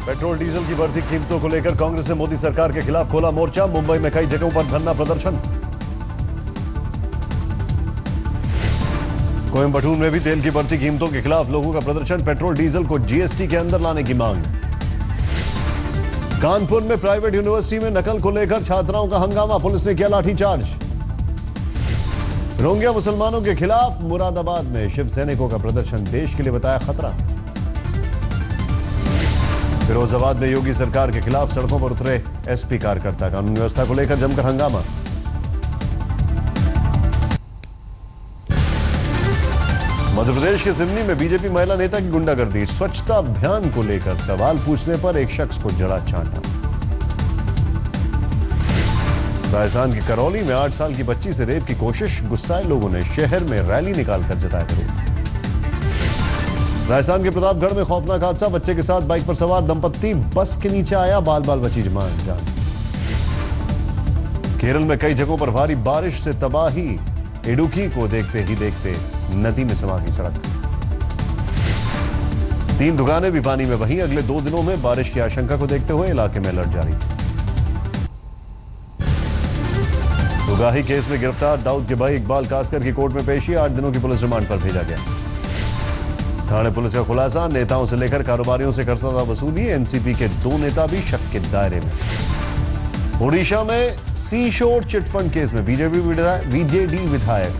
Petrol diesel की बढ़ती कीमतों को लेकर कांग्रेस ने मोदी सरकार के खिलाफ खोला मोर्चा। मुंबई में कई जगहों पर धरना प्रदर्शन। कोयंबटूर में भी तेल की बढ़ती कीमतों के खिलाफ लोगों का प्रदर्शन। पेट्रोल डीजल को जीएसटी के अंदर लाने की मांग। कानपुर में प्राइवेट यूनिवर्सिटी में नकल को लेकर छात्राओं का हंगामा, पुलिस ने किया लाठीचार्ज। रोहिंग्या मुसलमानों के खिलाफ मुरादाबाद में शिव सैनिकों का प्रदर्शन, देश के लिए बताया खतरा। फिरोजाबाद में योगी सरकार के खिलाफ सड़कों पर उतरे एसपी कार्यकर्ता, कानून व्यवस्था को लेकर जमकर हंगामा। मध्य प्रदेश के सिवनी में बीजेपी महिला नेता की गुंडागर्दी, स्वच्छता अभियान को लेकर सवाल पूछने पर एक शख्स को जड़ा चांटा। राजस्थान के करौली में 8 साल की बच्ची से रेप की कोशिश, गुस्साए लोगों ने शहर में रैली निकालकर जताया विरोध। राजस्थान के प्रतापगढ़ में खौफनाक हादसा, बच्चे के साथ बाइक पर सवार दंपत्ति बस के नीचे आया, बाल बाल बची जान। केरल में कई जगहों पर भारी बारिश से तबाही, इडुक्की को देखते ही देखते नदी में समा गई सड़क। 3 दुकानें भी पानी में बहीं। अगले 2 दिनों में बारिश की आशंका को देखते हुए इलाके में अलर्ट जारी। उगाही केस में गिरफ्तार दाऊद के भाई इकबाल कासकर की कोर्ट में पेशी, 8 दिनों की पुलिस रिमांड पर भेजा गया। थाने पुलिस का खुलासा, नेताओं से लेकर कारोबारियों से करता था वसूली। एनसीपी के 2 नेता भी शक के दायरे में। ओडिशा में सी शोर चिटफंड केस में बीजेडी विधायक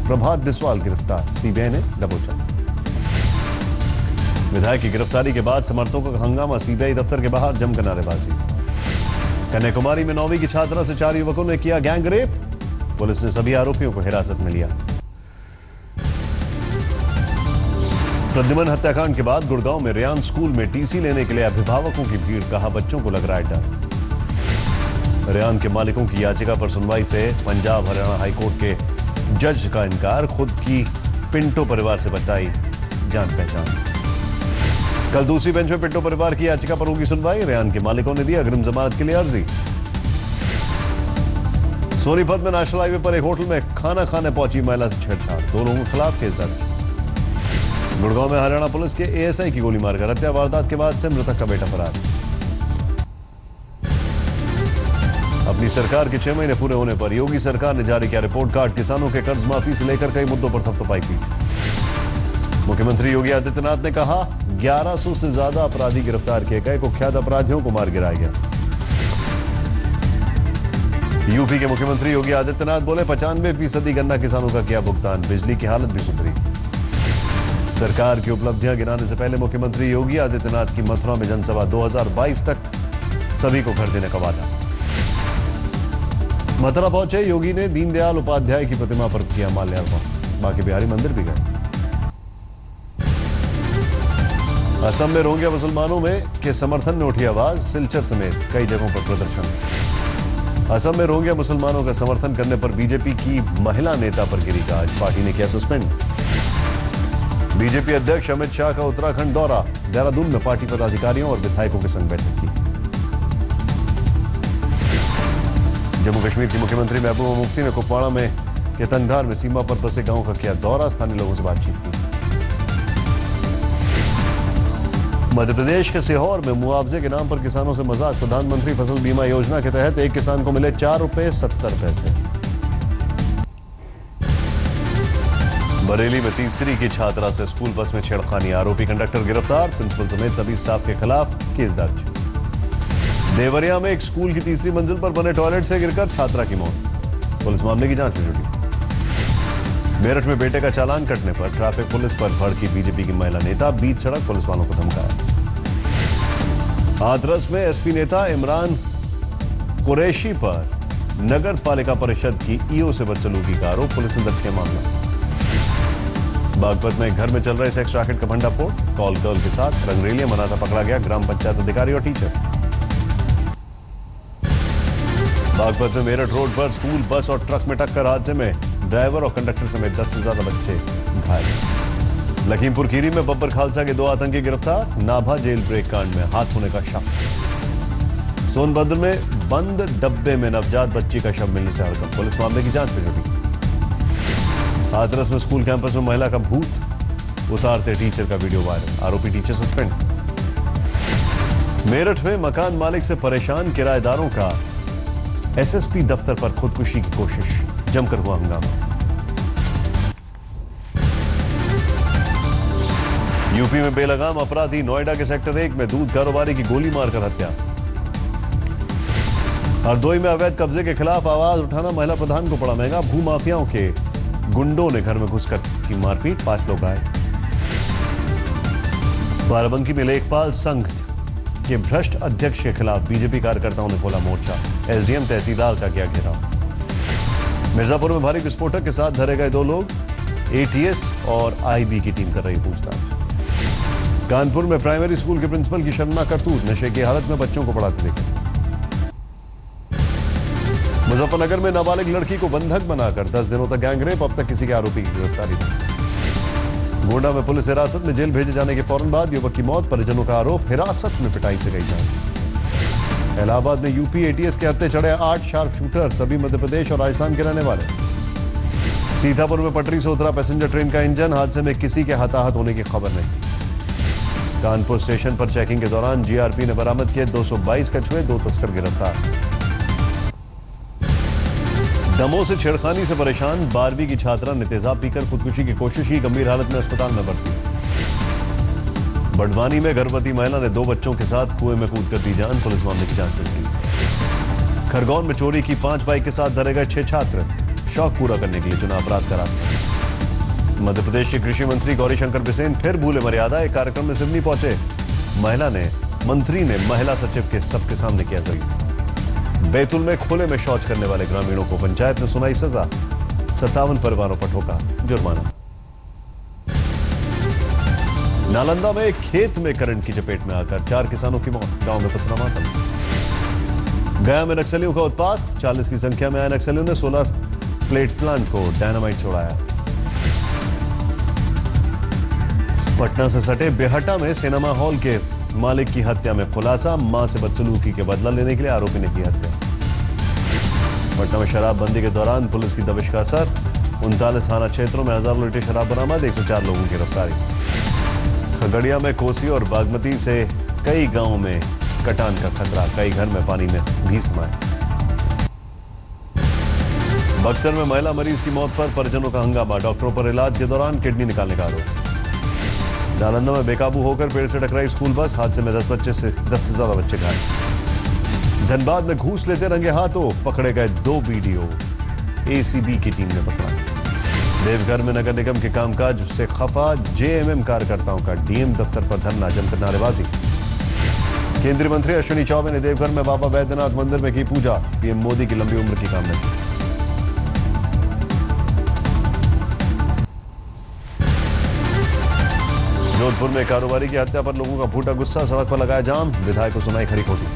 प्रभात बिस्वाल गिरफ्तार, सीबीआई ने दबोचा। विधायक की गिरफ्तारी के बाद समर्थकों का हंगामा, सीबीआई दफ्तर के बाहर जमकर नारेबाजी। कन्याकुमारी में 9वीं की छात्रा से 4 युवकों ने किया गैंग रेप, पुलिस ने सभी आरोपियों को हिरासत में लिया। प्रद्युमन हत्याकांड के बाद गुड़गांव में रेयान स्कूल में टीसी लेने के लिए अभिभावकों की भीड़, कहा बच्चों को लग रहा है डर। रेयान के मालिकों की याचिका पर सुनवाई से पंजाब हरियाणा हाईकोर्ट के जज का इनकार, खुद की पिंटो परिवार से बताई जान पहचान। कल दूसरी बेंच में पिंटो परिवार की याचिका पर होगी सुनवाई। रेयान के मालिकों ने दी अग्रिम जमानत के लिए अर्जी। सोनीपत में नेशनल हाईवे पर एक होटल में खाना खाने पहुंची महिला से छेड़छाड़, 2 लोगों के खिलाफ केस दर्ज। गुड़गांव में हरियाणा पुलिस के एएसआई की गोली मारकर हत्या, वारदात के बाद से मृतक का बेटा फरार। अपनी सरकार के 6 महीने पूरे होने पर योगी सरकार ने जारी किया रिपोर्ट कार्ड, किसानों के कर्ज माफी से लेकर कई मुद्दों पर थपथपाई की। मुख्यमंत्री योगी आदित्यनाथ ने कहा 1100 से ज्यादा अपराधी गिरफ्तार किए गए, कुख्यात अपराधियों को मार गिराया गया। यूपी के मुख्यमंत्री योगी आदित्यनाथ बोले 95% गन्ना किसानों का किया भुगतान, बिजली की हालत भी सुधरी। सरकार की उपलब्धियां गिनाने से पहले मुख्यमंत्री योगी आदित्यनाथ की मथुरा में जनसभा, 2022 तक सभी को घर देने का वादा। मथुरा पहुंचे योगी ने दीनदयाल उपाध्याय की प्रतिमा पर किया माल्यार्पण, बाकी बिहारी मंदिर भी गए। असम में रोहिंग्या मुसलमानों में के समर्थन में उठी आवाज, सिलचर समेत कई जगहों पर प्रदर्शन। असम में रोहिंग्या मुसलमानों का समर्थन करने पर बीजेपी की महिला नेता पर गिरी गाज, पार्टी ने किया सस्पेंड। बीजेपी अध्यक्ष अमित शाह का उत्तराखंड दौरा, देहरादून में पार्टी पदाधिकारियों और विधायकों के संग बैठक की। जम्मू कश्मीर की मुख्यमंत्री महबूबा मुफ्ती ने कुपवाड़ा में के तंगधार में सीमा पर बसे गांवों का किया दौरा, स्थानीय लोगों से बातचीत की। मध्य प्रदेश के सीहोर में मुआवजे के नाम पर किसानों से मजाक, प्रधानमंत्री फसल बीमा योजना के तहत एक किसान को मिले 4 रुपए 70 पैसे। बरेली में तीसरी की छात्रा से स्कूल बस में छेड़खानी, आरोपी कंडक्टर गिरफ्तार, प्रिंसिपल समेत सभी स्टाफ के खिलाफ केस दर्ज। देवरिया में एक स्कूल की तीसरी मंजिल पर बने टॉयलेट से गिरकर छात्रा की मौत, पुलिस मामले की जांच में जुटी। मेरठ में बेटे का चालान कटने पर ट्रैफिक पुलिस पर भड़की बीजेपी की महिला नेता, बीच सड़क पुलिस वालों को धमकाया। हाथरस में एसपी नेता इमरान कुरैशी पर नगर पालिका परिषद की ईओ से बदसलूकी का आरोप, पुलिस ने दर्ज किया मामला। बागपत में एक घर में चल रहे सेक्स रैकेट का भंडाफोड़, कॉल गर्ल के साथ रंगरेलियां मनाता पकड़ा गया ग्राम पंचायत अधिकारी और टीचर। बागपत में मेरठ रोड पर स्कूल बस और ट्रक में टक्कर, हादसे में ड्राइवर और कंडक्टर समेत 10 से ज्यादा बच्चे घायल। लखीमपुर खीरी में बब्बर खालसा के 2 आतंकी गिरफ्तार, नाभा जेल ब्रेक कांड में हाथ होने का शक। सोनभद्र में बंद डब्बे में नवजात बच्ची का शव मिलने से हड़कंप, पुलिस मामले की जांच में जुटी। हाथरस में स्कूल कैंपस में महिला का भूत उतारते टीचर का वीडियो वायरल, आरोपी टीचर सस्पेंड। मेरठ में मकान मालिक से परेशान किराएदारों का एसएसपी दफ्तर पर खुदकुशी की कोशिश, जमकर हुआ हंगामा। यूपी में बेलगाम अपराधी नोएडा के सेक्टर 1 में दूध कारोबारी की गोली मारकर हत्या। हरदोई में अवैध कब्जे के खिलाफ आवाज उठाना महिला प्रधान को पड़ा महंगा। भूमाफियाओं के गुंडों ने घर में घुसकर की मारपीट, 5 लोग घायल। बाराबंकी में लेखपाल संघ के भ्रष्ट अध्यक्ष के खिलाफ बीजेपी कार्यकर्ताओं ने खोला मोर्चा। एसडीएम तहसीलदार का किया घेराव। मिर्जापुर में भारी विस्फोटक के साथ धरे गए 2 लोग। एटीएस और आईबी की टीम कर रही पूछताछ। कानपुर में प्राइमरी स्कूल के प्रिंसिपल की शर्मनाक करतूत, नशे की हालत में बच्चों को पढ़ाते देखे। मुजफ्फरनगर में नाबालिग लड़की को बंधक बनाकर 10 दिनों तक गैंगरेप, अब तक किसी के आरोपी की गिरफ्तारी नहीं। गोंडा में पुलिस हिरासत में जेल भेजे जाने के फौरन बाद युवक की मौत, परिजनों का आरोप हिरासत में पिटाई से गई जान। इलाहाबाद में यूपी एटीएस के हत्थे चढ़े 8 शार्प शूटर, सभी मध्य प्रदेश और राजस्थान के रहने वाले। सीतापुर में पटरी से उतरा पैसेंजर ट्रेन का इंजन, हादसे में किसी के हताहत होने की खबर नहीं। कानपुर स्टेशन पर चेकिंग के दौरान जीआरपी ने बरामद किए 222 कछुए, 2 तस्कर गिरफ्तार। दमों से छेड़खानी से परेशान 12वीं की छात्रा ने तेजाब पीकर खुदकुशी की कोशिश की, गंभीर हालत में अस्पताल में भर्ती। बड़वानी में गर्भवती महिला ने 2 बच्चों के साथ कुएं में कूद कर दी जान, पुलिस मामले की जांच की। खरगोन में चोरी की 5 बाइक के साथ धरे गए 6 छात्र, शौक पूरा करने के लिए चुना अपराध का रास्ता। मध्य प्रदेश के कृषि मंत्री गौरीशंकर बिसेन फिर भूले मर्यादा, एक कार्यक्रम में सिवनी पहुंचे। मंत्री ने महिला सचिव के सबके सामने किया जरूर। बैतूल में खुले में शौच करने वाले ग्रामीणों को पंचायत ने सुनाई सजा, 57 परिवारों पर ठोका जुर्माना। नालंदा में एक खेत में करंट की चपेट में आकर 4 किसानों की मौत, गांव में पसरा मातम। गया में नक्सलियों का उत्पात, 40 की संख्या में आए नक्सलियों ने सोलर प्लेट प्लांट को डायनामाइट छोड़ाया। पटना से सटे बेहटा में सिनेमा हॉल के मालिक की हत्या में खुलासा, मां से बदसलूकी के बदला लेने के लिए आरोपी ने की हत्या। पटना में शराबबंदी के दौरान पुलिस की दबिश का असर, 39 थाना क्षेत्रों में हजारों लीटर शराब बरामद, 104 लोगों की गिरफ्तारी। खगड़िया में कोसी और बागमती से कई गांवों में कटान का खतरा, कई घर में पानी में भी समाये। बक्सर में महिला मरीज की मौत पर परिजनों का हंगामा, डॉक्टरों पर इलाज के दौरान किडनी निकालने का आरोप। नालंदा में बेकाबू होकर पेड़ से टकराई स्कूल बस, हादसे में 10 से ज्यादा बच्चे घायल। धनबाद में घूस लेते रंगे हाथों पकड़े गए 2 वीडियो, एसीबी की टीम ने पकड़ा। देवघर में नगर निगम के कामकाज से खफा जेएमएम कार्यकर्ताओं का डीएम दफ्तर पर धरना, जमकर नारेबाजी। केंद्रीय मंत्री अश्विनी चौबे ने देवघर में बाबा बैद्यनाथ मंदिर में की पूजा, पीएम मोदी की लंबी उम्र की कामना की। जोधपुर में कारोबारी की हत्या पर लोगों का फूटा गुस्सा, सड़क पर लगाया जाम, विधायक को सुनाई खरी खोटी।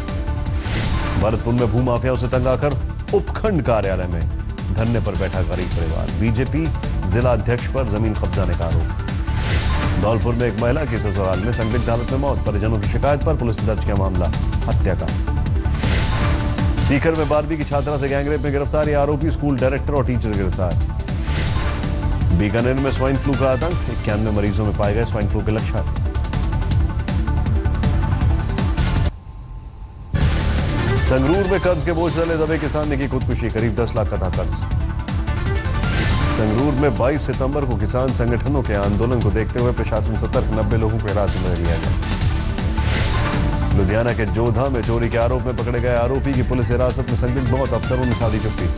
भरतपुर में भूमाफियाओं से तंग आकर उपखंड कार्यालय में धरने पर बैठा गरीब परिवार, बीजेपी जिला अध्यक्ष पर जमीन कब्जाने का आरोप। धौलपुर में एक महिला की ससुराल में संदिग्ध हालत में मौत, परिजनों की शिकायत पर पुलिस ने दर्ज किया मामला हत्या का। सीकर में 12वीं की छात्रा से गैंगरेप में गिरफ्तार, आरोपी स्कूल डायरेक्टर और टीचर गिरफ्तार। बीकानेर में स्वाइन फ्लू का आतंक, 91 मरीजों में पाए गए स्वाइन फ्लू के लक्षण। संगरूर में कर्ज के बोझ तले दबे किसान ने की खुदकुशी, करीब 10 लाख का था कर्ज। संगरूर में 22 सितंबर को किसान संगठनों के आंदोलन को देखते हुए प्रशासन सतर्क, 90 लोगों को हिरासत में लिया गया। लुधियाना के जोधा में चोरी के आरोप में पकड़े गए आरोपी की पुलिस हिरासत में, संदिग्ध मौत, अफसरों ने साधी चुप्पी।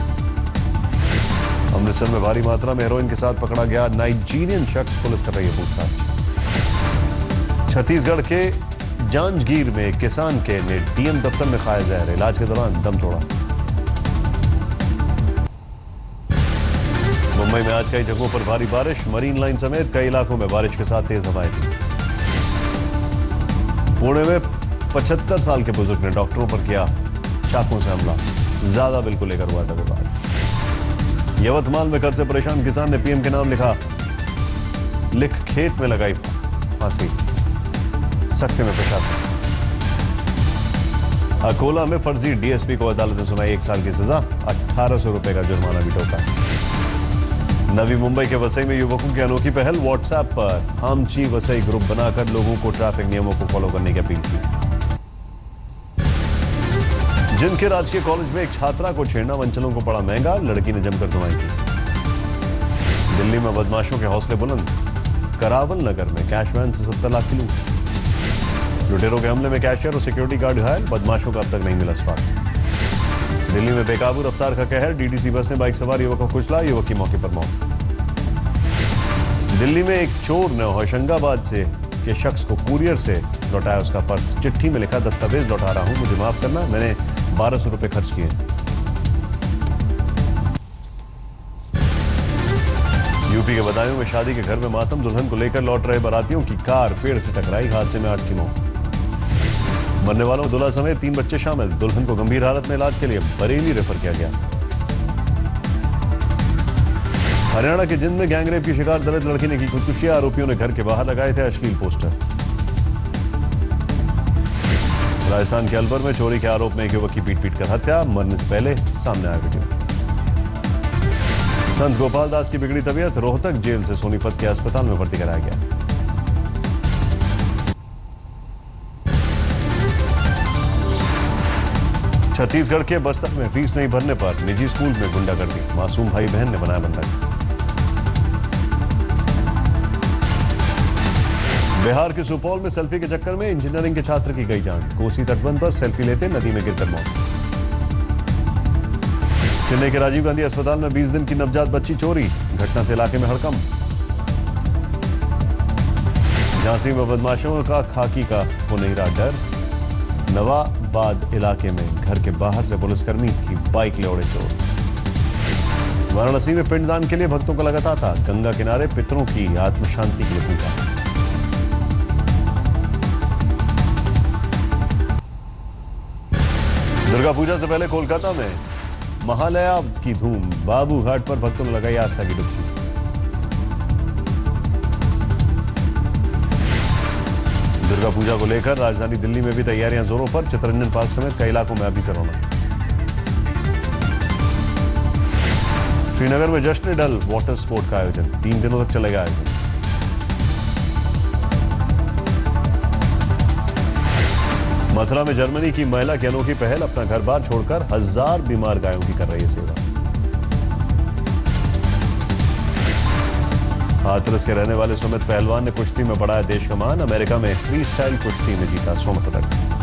अमृतसर में भारी मात्रा में हेरोइन के साथ पकड़ा गया नाइजीरियन शख्स, पुलिस कर रही है पूछताछ। छत्तीसगढ़ के जांजगीर में किसान के ने डीएम दफ्तर में खाया जहर, इलाज के दौरान दम तोड़ा। मुंबई में आज कई जगहों पर भारी बारिश, मरीन लाइन समेत कई इलाकों में बारिश के साथ तेज हवाएं थी। पुणे में 75 साल के बुजुर्ग ने डॉक्टरों पर किया चाकू से हमला, ज्यादा बिल को लेकर हुआ था विवाद। यवतमाल में कर्ज से परेशान किसान ने पीएम के नाम लिख खेत में लगाई फांसी, सख्ते में प्रशासन। अकोला में फर्जी डीएसपी को अदालत ने सुनाई 1 साल की सजा, 1800 रुपए का जुर्माना भी ठोका। नवी मुंबई के वसई में युवकों की अनोखी पहल, व्हाट्सएप पर आमची वसई ग्रुप बनाकर लोगों को ट्रैफिक नियमों को फॉलो करने की अपील की। जिंद के राजकीय कॉलेज में एक छात्रा को छेड़ना वंचलों को पड़ा महंगा, लड़की ने जमकर धुनाई की। दिल्ली में बदमाशों के हौसले बुलंद, करावल नगर में कैश वैन से 70 लाख की लूट। लुटेरों के हमले में कैशियर और सिक्योरिटी गार्ड घायल, बदमाशों का अब तक नहीं मिला स्वाद। दिल्ली में बेकाबू रफ्तार का कहर, डीडीसी बस ने बाइक सवार युवक को कुचला, युवक की मौके पर मौत। दिल्ली में एक चोर ने होशंगाबाद से के शख्स को कुरियर से लौटाया उसका पर्स। चिट्ठी में लिखा, दस्तावेज लौटा रहा हूं, मुझे माफ करना, मैंने 1200 रुपए खर्च किए। यूपी के बदायूं में शादी के घर में मातम, दुल्हन को लेकर लौट रहे बारातियों की कार पेड़ से टकराई, हादसे में 8 की मौत। मरने वालों में दूल्हा समेत 3 बच्चे शामिल, दुल्हन को गंभीर हालत में इलाज के लिए बरेली रेफर किया गया। हरियाणा के जिंद में गैंगरेप की शिकार दलित लड़की ने की खुदकुशी, आरोपियों ने घर के बाहर लगाए थे अश्लील पोस्टर। राजस्थान के अलवर में चोरी के आरोप में एक युवक की पीट कर हत्या, मरने से पहले सामने आया वीडियो। संत गोपाल दास की बिगड़ी तबीयत, रोहतक जेल से सोनीपत के अस्पताल में भर्ती कराया गया। छत्तीसगढ़ के बस्तर में फीस नहीं भरने पर निजी स्कूल में गुंडागर्दी, मासूम भाई बहन ने बनाया बंधक। बिहार के सुपौल में सेल्फी के चक्कर में इंजीनियरिंग के छात्र की गई जान, कोसी तटबंध पर सेल्फी लेते नदी में गिरकर मौत। चेन्नई के राजीव गांधी अस्पताल में 20 दिन की नवजात बच्ची चोरी, घटना से इलाके में हड़कंप। झांसी में बदमाशों का खाकी का हो नहीं रहा डर, नवाबाद इलाके में घर के बाहर से पुलिसकर्मी की बाइक ले उड़े चोर। वाराणसी में पिंडदान के लिए भक्तों का लगा तांता, गंगा किनारे पितरों की आत्म शांति के लिए पूजा। दुर्गा पूजा से पहले कोलकाता में महालया की धूम, बाबू घाट पर भक्तों ने लगाई आस्था की डुबकी। दुर्गा पूजा को लेकर राजधानी दिल्ली में भी तैयारियां जोरों पर, चित्तरंजन पार्क समेत कई इलाकों में अभी से रौनक। श्रीनगर में जश्न डल वाटर स्पोर्ट का आयोजन, 3 दिनों तक चलेगा आयोजन। मथुरा में जर्मनी की महिला की अनोखी पहल, अपना घर बार छोड़कर 1000 बीमार गायों की कर रही है सेवा। हाथरस के रहने वाले सुमित पहलवान ने कुश्ती में बढ़ाया देश का मान, अमेरिका में फ्री स्टाइल कुश्ती में जीता स्वर्ण पदक।